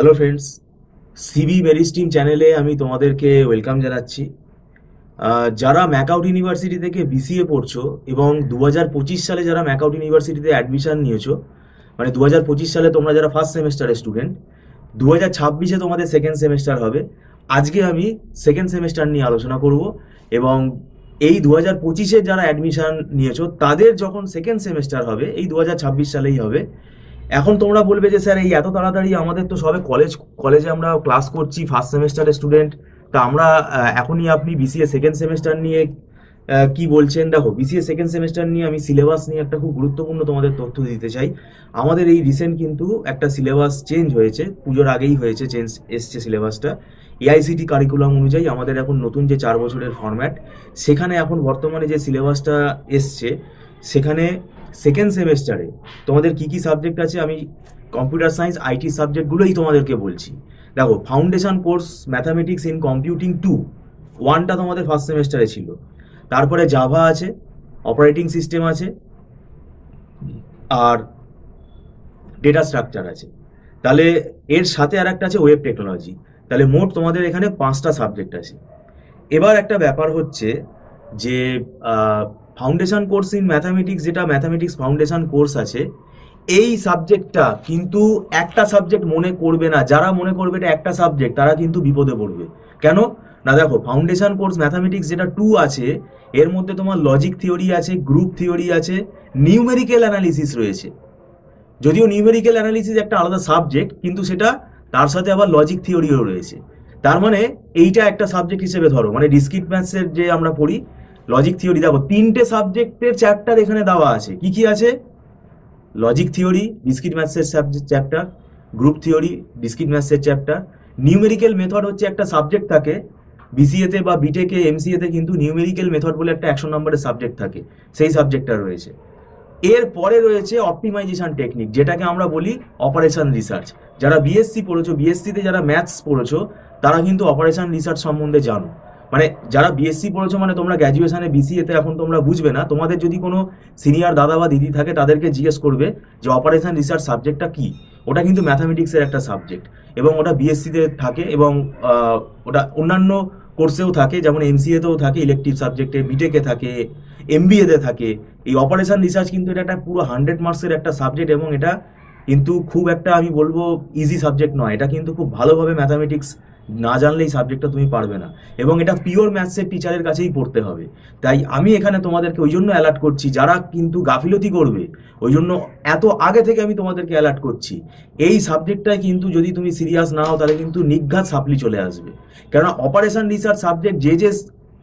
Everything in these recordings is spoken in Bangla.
হ্যালো ফ্রেন্ডস, সিবি মেরিস্টিম চ্যানেলে আমি তোমাদেরকে ওয়েলকাম জানাচ্ছি। যারা ম্যাকআউট ইউনিভার্সিটি থেকে বিসিএ পড়ছো এবং 2025 সালে যারা ম্যাকআউট ইউনিভার্সিটিতে অ্যাডমিশন নিয়েছো, মানে 2025 সালে তোমরা যারা ফার্স্ট সেমেস্টারের স্টুডেন্ট, 2026-এ তোমাদের সেকেন্ড সেমেস্টার হবে। আজকে আমি সেকেন্ড সেমেস্টার নিয়ে আলোচনা করব এবং এই 2025-এ যারা অ্যাডমিশন নিয়েছো তাদের যখন সেকেন্ড সেমেস্টার হবে এই 2026 সালেই হবে। এখন তোমরা বলবে যে স্যার এই এত তাড়াতাড়ি, আমাদের তো সবে কলেজে আমরা ক্লাস করছি, ফার্স্ট সেমেস্টারের স্টুডেন্ট, তা আমরা এখনই আপনি বিসিএ সেকেন্ড সেমেস্টার নিয়ে কি বলছেন? দেখো, বিসিএ সেকেন্ড সেমেস্টার নিয়ে আমি সিলেবাস নিয়ে একটা খুব গুরুত্বপূর্ণ তোমাদের তথ্য দিতে চাই। আমাদের এই রিসেন্ট কিন্তু একটা সিলেবাস চেঞ্জ হয়েছে, পুজোর আগেই হয়েছে, চেঞ্জ এসছে সিলেবাসটা। এআইসিটি কারিকুলাম অনুযায়ী আমাদের এখন নতুন যে 4 বছরের ফরম্যাট, সেখানে এখন বর্তমানে যে সিলেবাসটা এসছে সেখানে সেকেন্ড সেমেস্টারে তোমাদের কি কি সাবজেক্ট আছে আমি কম্পিউটার সায়েন্স আইটি সাবজেক্টগুলোই তোমাদেরকে বলছি। দেখো, foundation course mathematics in computing 1টা তোমাদের ফার্স্ট সেমেস্টারে ছিল। তারপরে জাভা আছে, অপারেটিং সিস্টেম আছে, আর ডেটা স্ট্রাকচার আছে। তাহলে এর সাথে আর একটা আছে ওয়েব টেকনোলজি। তাহলে মোট তোমাদের এখানে 5টা সাবজেক্ট আছে। এবার একটা ব্যাপার হচ্ছে যে ফাউন্ডেশন কোর্স ইন ম্যাথামেটিক্স, যেটা ম্যাথামেটিক্স ফাউন্ডেশন কোর্স আছে, এই সাবজেক্টটা কিন্তু একটা সাবজেক্ট মনে করবে না। যারা মনে করবে এটা একটা সাবজেক্ট তারা কিন্তু বিপদে পড়বে। কেন না, দেখো, ফাউন্ডেশন কোর্স ম্যাথামেটিক্স যেটা 2 আছে, এর মধ্যে তোমার লজিক থিওরি আছে, গ্রুপ থিওরি আছে, নিউমেরিক্যাল অ্যানালিসিস রয়েছে। যদিও নিউমেরিক্যাল অ্যানালিসিস একটা আলাদা সাবজেক্ট, কিন্তু সেটা তার সাথে আবার লজিক থিওরিও রয়েছে। তার মানে এইটা একটা সাবজেক্ট হিসেবে ধরো, মানে ডিসক্রিট ম্যাথসের যে আমরা পড়ি লজিক থিওরি। দেখো, 3টে সাবজেক্টের চ্যাপ্টার এখানে দেওয়া আছে। কি কি আছে? লজিক থিওরি, ডিসক্রিট ম্যাথসের চ্যাপ্টার, গ্রুপ থিওরি, ডিসক্রিট ম্যাথসের চ্যাপ্টার, নিউমেরিক্যাল মেথড হচ্ছে একটা সাবজেক্ট থাকে বিসিএতে বা বিটেকে, এমসিএতে কিন্তু নিউমেরিক্যাল মেথড বলে একটা 100 নম্বরের সাবজেক্ট থাকে, সেই সাবজেক্টটা রয়েছে। এর পরে রয়েছে অপটিমাইজেশন টেকনিক, যেটাকে আমরা বলি অপারেশন রিসার্চ। যারা বিএসসি পড়েছো, বিএসসিতে যারা ম্যাথস পড়েছো, তারা কিন্তু অপারেশন রিসার্চ সম্বন্ধে জানো। মানে যারা বিএসসি পড়েছো, মানে তোমরা গ্র্যাজুয়েশনে বিসিএতে এখন তোমরা বুঝবে না, তোমাদের যদি কোনো সিনিয়র দাদা বা দিদি থাকে তাদেরকে জিজ্ঞেস করবে যে অপারেশন রিসার্চ সাবজেক্টটা কি। ওটা কিন্তু ম্যাথামেটিক্সের একটা সাবজেক্ট এবং ওটা বিএসসিতে থাকে এবং ওটা অন্যান্য কোর্সেও থাকে, যেমন এমসিএতেও থাকে, ইলেকটিভ সাবজেক্টে, বিটেকে থাকে, এমবিএতে থাকে। এই অপারেশন রিসার্চ কিন্তু এটা একটা পুরো 100 মার্কসের একটা সাবজেক্ট এবং এটা কিন্তু খুব একটা, আমি বলবো, ইজি সাবজেক্ট নয়। এটা কিন্তু খুব ভালোভাবে ম্যাথামেটিক্স না জানলে এই সাবজেক্টটা তুমি পারবে না, এবং এটা পিওর ম্যাথসের টিচারের কাছেই পড়তে হবে। তাই আমি এখানে তোমাদেরকে ওই জন্য অ্যালার্ট করছি, যারা কিন্তু গাফিলতি করবে, ওই জন্য এত আগে থেকে আমি তোমাদেরকে অ্যালার্ট করছি। এই সাবজেক্টটায় কিন্তু যদি তুমি সিরিয়াস না হও তাহলে কিন্তু নির্ঘাত সাপ্লি চলে আসবে। কেননা অপারেশন রিসার্চ সাবজেক্ট যে যে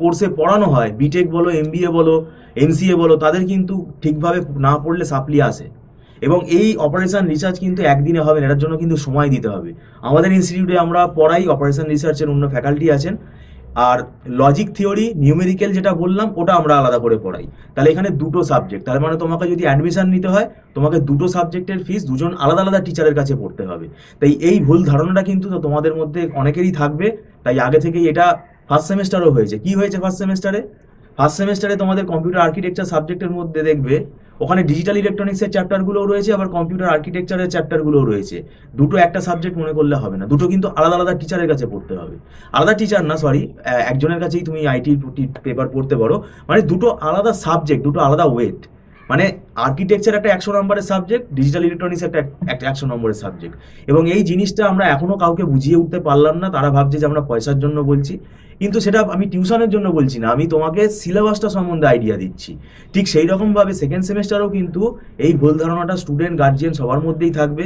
কোর্সে পড়ানো হয়, বিটেক বলো, এমবিএ বলো, এমসিএ বলো, তাদের কিন্তু ঠিকভাবে না পড়লে সাপ্লি আসে। এবং এই অপারেশন রিসার্চ কিন্তু একদিনে হবে না, এটার জন্য কিন্তু সময় দিতে হবে। আমাদের ইনস্টিটিউটে আমরা পড়াই, অপারেশন রিসার্চের অন্য ফ্যাকাল্টি আছেন, আর লজিক থিওরি, নিউমেরিক্যাল যেটা বললাম ওটা আমরা আলাদা করে পড়াই। তাহলে এখানে 2টো সাবজেক্ট, তার মানে তোমাকে যদি অ্যাডমিশন নিতে হয় তোমাকে 2টো সাবজেক্টের ফিস 2জন আলাদা আলাদা টিচারের কাছে পড়তে হবে। তাই এই ভুল ধারণাটা কিন্তু তোমাদের মধ্যে অনেকেরই থাকবে। তাই আগে থেকেই এটা ফার্স্ট সেমেস্টারও হয়েছে। কি হয়েছে ফার্স্ট সেমেস্টারে? ফার্স্ট সেমেস্টারে তোমাদের কম্পিউটার আর্কিটেকচার সাবজেক্টের মধ্যে দেখবে ওখানে ডিজিটাল ইলেকট্রনিক্সের চ্যাপ্টারগুলোও রয়েছে, আবার কম্পিউটার আর্কিটেকচারের চ্যাপ্টারগুলোও রয়েছে। দুটো একটা সাবজেক্ট মনে করলে হবে না, দুটো কিন্তু আলাদা আলাদা টিচারের কাছে পড়তে হবে। আলাদা টিচার না, সরি, একজনের কাছেই তুমি আইটি পেপার পড়তে পারো। মানে দুটো আলাদা সাবজেক্ট, দুটো আলাদা ওয়েট। মানে আর্কিটেকচার একটা 100 নম্বরের সাবজেক্ট, ডিজিটাল ইলেকট্রনিক্স একটা 100 নম্বরের সাবজেক্ট। এবং এই জিনিসটা আমরা এখনো কাউকে বুঝিয়ে উঠতে পারলাম না। তারা ভাবছে যে আমরা পয়সার জন্য বলছি, কিন্তু সেটা আমি টিউশনের জন্য বলছি না, আমি তোমাকে সিলেবাসটা সম্বন্ধে আইডিয়া দিচ্ছি। ঠিক সেই রকমভাবে সেকেন্ড সেমেস্টারেও কিন্তু এই ভুল ধারণাটা স্টুডেন্ট, গার্জিয়ান সবার মধ্যেই থাকবে।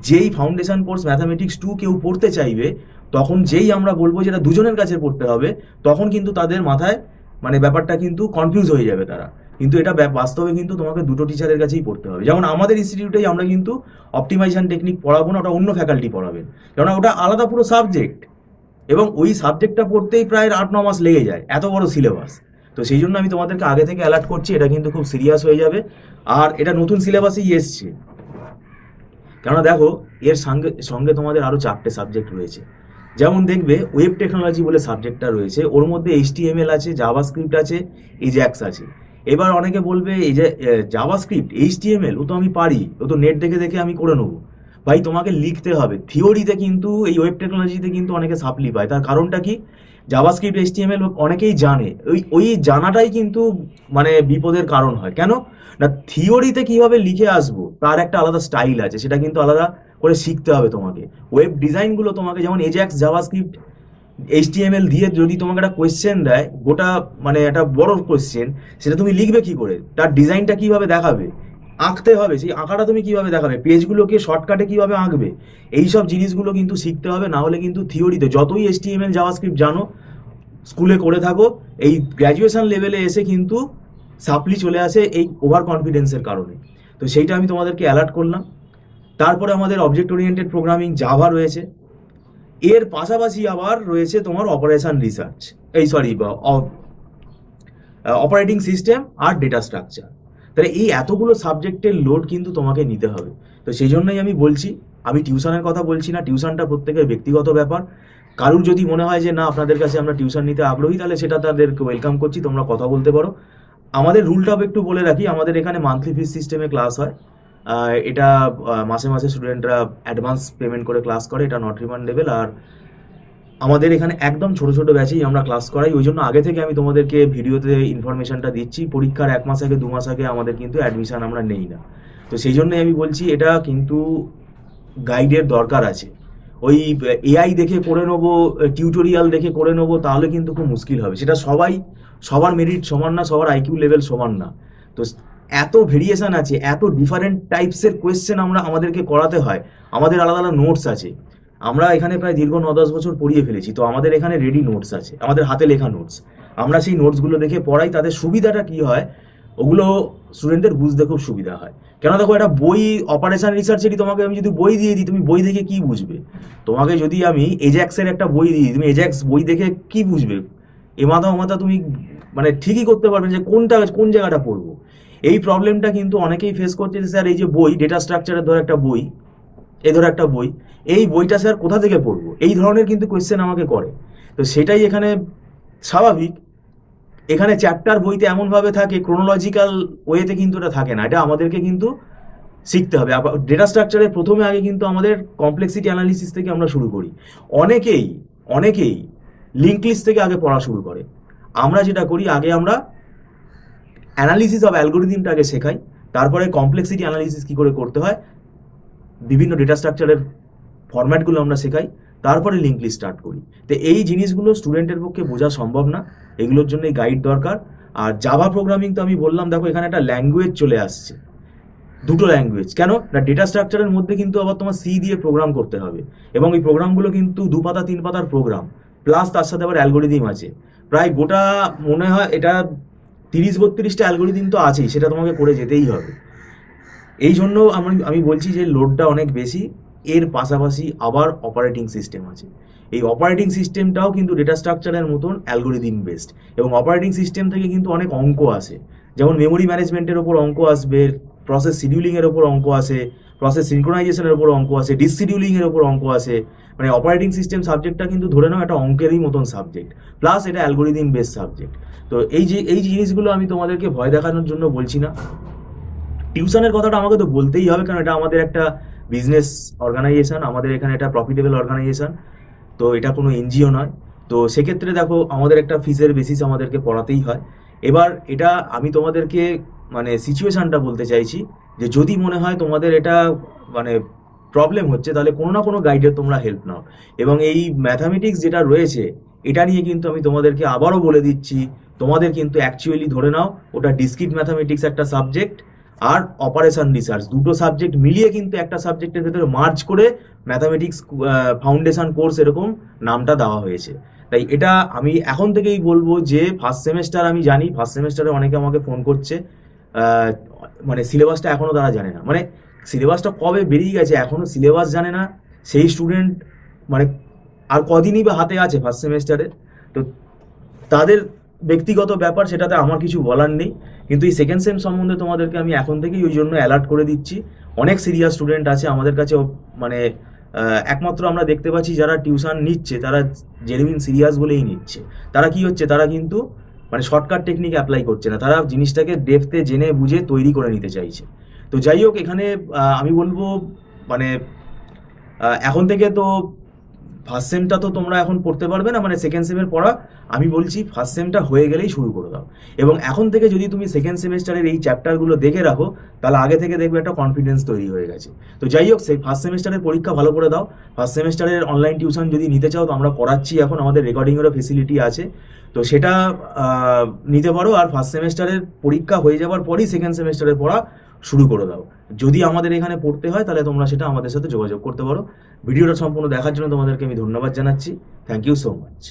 যেই ফাউন্ডেশন কোর্স ম্যাথামেটিক্স 2 কেউ পড়তে চাইবে, তখন যেই আমরা বলবো যেটা দুজনের কাছে পড়তে হবে, তখন কিন্তু তাদের মাথায় মানে ব্যাপারটা কিন্তু কনফিউজ হয়ে যাবে তারা। কিন্তু এটা বাস্তবে কিন্তু তোমাকে দুটো টিচারের কাছেই পড়তে হবে। যেমন আমাদের ইনস্টিটিউটেই আমরা কিন্তু অপটিমাইজেশন টেকনিক পড়াবো না, ওটা অন্য ফ্যাকাল্টি পড়াবেন, কেননা ওটা আলাদা পুরো সাবজেক্ট। এবং ওই সাবজেক্টটা পড়তেই প্রায় 8-9 মাস লেগে যায়, এত বড় সিলেবাস। তো সেই জন্য আমি তোমাদেরকে আগে থেকে অ্যালার্ট করছি, এটা কিন্তু খুব সিরিয়াস হয়ে যাবে। আর এটা নতুন সিলেবাসেই এসছে, কেননা দেখো, এর সঙ্গে সঙ্গে তোমাদের আরও 4টে সাবজেক্ট রয়েছে। যেমন দেখবে ওয়েব টেকনোলজি বলে সাবজেক্টটা রয়েছে, ওর মধ্যে এইচটিএমএল আছে, জাভাস্ক্রিপ্ট আছে, এজাক্স আছে। এবার অনেকে বলবে এই যে জাভাস্ক্রিপ্ট, এইচটিএমএল ও তো আমি পারি, ও তো নেট দেখে দেখে আমি করে নেবো। ভাই তোমাকে লিখতে হবে। থিওরিতে কিন্তু এই ওয়েব টেকনোলজিতে কিন্তু অনেকে সাপ্লি পায়, তার কারণটা কি, জাভাস্ক্রিপ্ট এইচটিএমএল অনেকেই জানে, ওই জানাটাই কিন্তু মানে বিপদের কারণ হয়। কেন না, থিওরিতে কিভাবে লিখে আসবো তার একটা আলাদা স্টাইল আছে, সেটা কিন্তু আলাদা করে শিখতে হবে তোমাকে। ওয়েব ডিজাইনগুলো তোমাকে যেমন এজাক্স, জাভাস্ক্রিপ্ট, এইচটিএমএল দিয়ে যদি তোমাকে একটা কোয়েশ্চেন দেয়, গোটা মানে একটা বড় কোয়েশ্চেন, সেটা তুমি লিখবে কি করে, তার ডিজাইনটা কিভাবে দেখাবে, আঁকতে হবে, সেই আঁকাটা তুমি কিভাবে দেখাবে, পেজগুলোকে শর্টকাটে কিভাবে আঁকবে, এইসব জিনিসগুলো কিন্তু শিখতে হবে। না হলে কিন্তু থিওরিতে যতই এইচটিএমএল জাভাস্ক্রিপ্ট জানো, স্কুলে করে থাকো, এই গ্র্যাজুয়েশন লেভেলে এসে কিন্তু সাপ্লি চলে আসে এই ওভার কনফিডেন্সের কারণে। তো সেইটা আমি তোমাদেরকে অ্যালার্ট করলাম। তারপরে আমাদের অবজেক্ট ওরিয়েন্টেড প্রোগ্রামিং জাভা রয়েছে, এর পাশাপাশি আবার রয়েছে তোমার অপারেশন রিসার্চ, অপারেটিং সিস্টেম আর ডেটা স্ট্রাকচার। তাহলে এই এতগুলো সাবজেক্টের লোড কিন্তু তোমাকে নিতে হবে। তো সেই জন্যই আমি বলছি, আমি টিউশনের কথা বলছি না, টিউশনটা প্রত্যেকের ব্যক্তিগত ব্যাপার। কারুর যদি মনে হয় যে না আপনাদের কাছে আমরা টিউশন নিতে আগ্রহী, তাহলে সেটা তাদেরকে ওয়েলকাম করছি, তোমরা কথা বলতে পারো। আমাদের রুলটাও একটু বলে রাখি, আমাদের এখানে মান্থলি ফিস সিস্টেমে ক্লাস হয়। এটা মাসে মাসে স্টুডেন্টরা অ্যাডভান্স পেমেন্ট করে ক্লাস করে, এটা নট রিমান্ডেবল। আর আমাদের এখানে একদম ছোট ছোট ব্যাচেই আমরা ক্লাস করাই, ওই জন্য আগে থেকে আমি তোমাদেরকে ভিডিওতে ইনফরমেশনটা দিচ্ছি। পরীক্ষার 1 মাস আগে 2 মাস আগে আমাদের কিন্তু অ্যাডমিশন আমরা নেই না। তো সেই জন্যই আমি বলছি, এটা কিন্তু গাইডের দরকার আছে। ওই এআই দেখে করে নেবো, টিউটোরিয়াল দেখে করে নেবো, তাহলে কিন্তু খুব মুশকিল হবে। সেটা সবার মেরিট সমান না, সবার আইকিউ লেভেল সমান না। তো এত ভেরিয়েশন আছে, এত ডিফারেন্ট টাইপসের কোয়েশ্চেন আমাদেরকে করাতে হয়। আমাদের আলাদা আলাদা নোটস আছে, আমরা এখানে প্রায় দীর্ঘ 9-10 বছর পড়িয়ে ফেলেছি, তো আমাদের এখানে রেডি নোটস আছে, আমাদের হাতে লেখা নোটস। আমরা সেই নোটসগুলো দেখে পড়াই। তাদের সুবিধাটা কি হয়, ওগুলো স্টুডেন্টদের বুঝতে খুব সুবিধা হয়। কেন দেখো, একটা বই অপারেশন রিসার্চেরই তোমাকে আমি যদি বই দিয়ে দিই, তুমি বই দেখে কি বুঝবে? তোমাকে যদি আমি এজাক্সের একটা বই দিই, তুমি এজাক্স বই দেখে কি বুঝবে? এ মাথা ও মাথা তুমি মানে ঠিকই করতে পারবে যে কোন জায়গাটা পড়বো। এই প্রবলেমটা কিন্তু অনেকেই ফেস করছে যে স্যার এই যে বই, ডেটা স্ট্রাকচারের ধর একটা বই, একটা বই, এই বইটা স্যার কোথা থেকে পড়বো, এই ধরনের কিন্তু কোয়েশ্চেন আমাকে করে। তো সেটাই এখানে স্বাভাবিক। এখানে চ্যাপ্টার বইতে এমনভাবে থাকে, ক্রোনোলজিক্যাল ওয়েতে কিন্তু এটা থাকে না, এটা আমাদেরকে কিন্তু শিখতে হবে। ডেটা স্ট্রাকচারে প্রথমে আগে কিন্তু আমাদের কমপ্লেক্সিটি অ্যানালিসিস থেকে আমরা শুরু করি। অনেকেই লিঙ্ক লিস্ট থেকে আগে পড়া শুরু করে। আমরা যেটা করি, আগে আমরা অ্যানালিসিস অফ অ্যালগোরিদমটা আগে শেখাই, তারপরে কমপ্লেক্সিটি অ্যানালিসিস কি করে করতে হয়, বিভিন্ন ডেটা স্ট্রাকচারের ফরম্যাটগুলো আমরা শেখাই, তারপরে লিঙ্ক লিস্ট স্টার্ট করি। তো এই জিনিসগুলো স্টুডেন্টের পক্ষে বোঝা সম্ভব না, এগুলোর জন্য গাইড দরকার। আর জাভা প্রোগ্রামিং তো আমি বললাম, দেখো এখানে একটা ল্যাঙ্গুয়েজ চলে আসছে, দুটো ল্যাঙ্গুয়েজ। কেন না, ডেটা স্ট্রাকচারের মধ্যে কিন্তু আবার তোমার সি দিয়ে প্রোগ্রাম করতে হবে, এবং এই প্রোগ্রামগুলো কিন্তু 2 পাতা 3 পাতার প্রোগ্রাম, প্লাস তার সাথে আবার অ্যালগোরিদম আছে। প্রায় গোটা মনে হয় এটা 30-32টা অ্যালগোরিদম তো আছেই, সেটা তোমাকে করে যেতেই হবে। এই জন্য আমি বলছি যে লোডটা অনেক বেশি। এর পাশাপাশি আবার অপারেটিং সিস্টেম আছে, এই অপারেটিং সিস্টেমটাও কিন্তু ডেটা স্ট্রাকচারের মতন অ্যালগোরিদম বেসড, এবং অপারেটিং সিস্টেম থেকে কিন্তু অনেক অঙ্ক আসে। যেমন মেমোরি ম্যানেজমেন্টের ওপর অঙ্ক আসবে, প্রসেস শিডিউলিংয়ের ওপর অঙ্ক আসে, প্রসেস সিনক্রোনাইজেশনের ওপর অঙ্ক আসে, ডিসশিডিউলিংয়ের ওপর অঙ্ক আসে। মানে অপারেটিং সিস্টেম সাবজেক্টটা কিন্তু ধরে নাও একটা অঙ্কেরই মতন সাবজেক্ট, প্লাস এটা অ্যালগোরিদম বেসড সাবজেক্ট। তো এই জিনিসগুলো আমি তোমাদেরকে ভয় দেখানোর জন্য বলছি না। টিউশনের কথাটা আমাকে তো বলতেই হবে, কারণ এটা আমাদের একটা বিজনেস অর্গানাইজেশন, আমাদের এখানে একটা প্রফিটেবল অর্গানাইজেশন, তো এটা কোনো এনজিও নয়। তো সেক্ষেত্রে দেখো, আমাদের একটা ফিসের বেসিস আমাদেরকে পড়াতেই হয়। এবার এটা আমি তোমাদেরকে মানে সিচুয়েশনটা বলতে চাইছি, যে যদি মনে হয় তোমাদের এটা মানে প্রবলেম হচ্ছে, তাহলে কোনো না কোনো গাইডের তোমরা হেল্প নাও। এবং এই ম্যাথামেটিক্স যেটা রয়েছে, এটা নিয়ে কিন্তু আমি তোমাদেরকে আবারও বলে দিচ্ছি, তোমাদের কিন্তু অ্যাকচুয়ালি ধরে নাও ওটা ডিসক্রিট ম্যাথামেটিক্স একটা সাবজেক্ট, আর অপারেশন রিসার্চ দুটো সাবজেক্ট মিলিয়ে কিন্তু একটা সাবজেক্টের ভেতরে মার্জ করে ম্যাথামেটিক্স ফাউন্ডেশন কোর্স এরকম নামটা দেওয়া হয়েছে। তাই এটা আমি এখন থেকেই বলবো যে ফার্স্ট সেমেস্টার, আমি জানি ফার্স্ট সেমেস্টারে অনেকে আমাকে ফোন করছে, মানে সিলেবাসটা এখনো তারা জানে না, মানে সিলেবাসটা কবে বেরিয়ে গেছে এখনো সিলেবাস জানে না সেই স্টুডেন্ট, মানে আর কদিনই বা হাতে আছে ফার্স্ট সেমেস্টারে। তো তাদের ব্যক্তিগত ব্যাপার, সেটাতে আমার কিছু বলার নেই। কিন্তু এই সেকেন্ড সেম সম্বন্ধে তোমাদেরকে আমি এখন থেকেই ওই জন্য অ্যালার্ট করে দিচ্ছি। অনেক সিরিয়াস স্টুডেন্ট আছে আমাদের কাছে, মানে একমাত্র আমরা দেখতে পাচ্ছি যারা টিউশন নিচ্ছে তারা জেনুইন সিরিয়াস বলেই নিচ্ছে। তারা কি হচ্ছে, তারা কিন্তু মানে শর্টকাট টেকনিক অ্যাপ্লাই করছে না, তারা জিনিসটাকে ডেপথে জেনে বুঝে তৈরি করে নিতে চাইছে। তো যাই হোক, এখানে আমি বলবো মানে এখন থেকে তো ফার্স্ট সেমটা তো তোমরা এখন পড়তে পারবে না, মানে সেকেন্ড সেমের পড়া আমি বলছি ফার্স্ট সেমটা হয়ে গেলেই শুরু করে দাও। এবং এখন থেকে যদি তুমি সেকেন্ড সেমিস্টারের এই চ্যাপ্টারগুলো দেখে রাখো, তাহলে আগে থেকে দেখবে একটা কনফিডেন্স তৈরি হয়ে গেছে। তো যাই হোক, ফার্স্ট সেমিস্টারের পরীক্ষা ভালো করে দাও। ফার্স্ট সেমিস্টারের অনলাইন টিউশন যদি নিতে চাও তো আমরা করাচ্ছি, এখন আমাদের রেকর্ডিংয়েরও ফেসিলিটি আছে, তো সেটা নিতে পারো। আর ফার্স্ট সেমিস্টারের পরীক্ষা হয়ে যাওয়ার পরই সেকেন্ড সেমিস্টারের পড়া শুরু করে দাও। যদি আমাদের এখানে পড়তে হয় তাহলে তোমরা সেটা আমাদের সাথে যোগাযোগ করতে পারো। ভিডিওটা সম্পূর্ণ দেখার জন্য তোমাদেরকে আমি ধন্যবাদ জানাচ্ছি। Thank you so much.